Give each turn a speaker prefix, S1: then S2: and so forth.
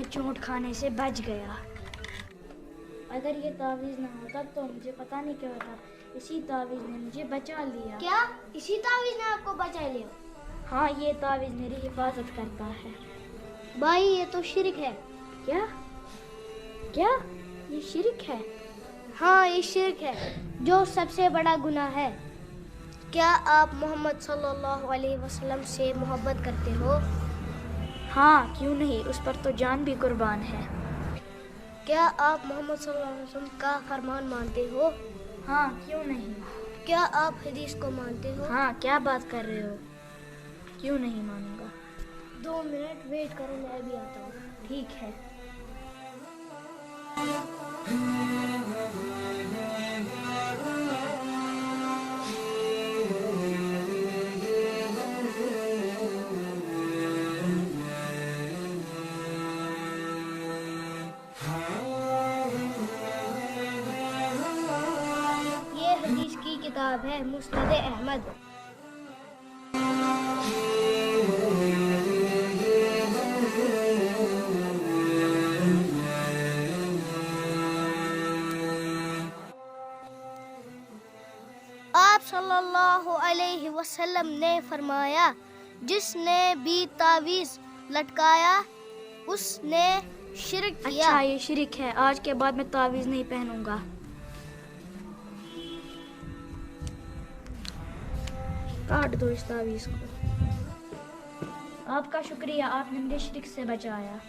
S1: चोट खाने से बच गया। अगर ये तावीज़ ना होता तो मुझे पता नहीं क्या होता। इसी तावीज़ ने मुझे बचा लिया।
S2: क्या इसी तावीज़ ने आपको बचा लिया?
S1: हाँ, ये तावीज़ मेरी हिफाजत करता है।
S2: भाई ये तो शिरक है।
S1: क्या क्या ये शिरक है?
S2: हाँ ये शिरक है, जो सबसे बड़ा गुनाह है। क्या आप मोहम्मद सल्लल्लाहु अलैहि वसल्लम से मोहब्बत करते हो?
S1: हाँ, क्यों नहीं, उस पर तो जान भी कुर्बान है।
S2: क्या आप मोहम्मद सल्लल्लाहु अलैहि वसल्लम का फरमान मानते हो?
S1: हाँ, क्यों नहीं।
S2: क्या आप हदीस को मानते हो?
S1: हाँ, क्या बात कर रहे हो, क्यों नहीं मानूंगा।
S2: 2 मिनट वेट करो, मैं अभी आता हूँ।
S1: ठीक है।
S2: ये हदीस की किताब है मुस्नद अहमद। आप सल्लल्लाहु अलैहि वसल्लम ने फरमाया, जिसने भी तावीज़ लटकाया उसने शिरक किया।
S1: अच्छा, ये शिरक है। आज के बाद मैं तावीज़ नहीं पहनूंगा। काट दो इस तावीज़ को। आपका शुक्रिया, आपने मुझे शिरक से बचाया।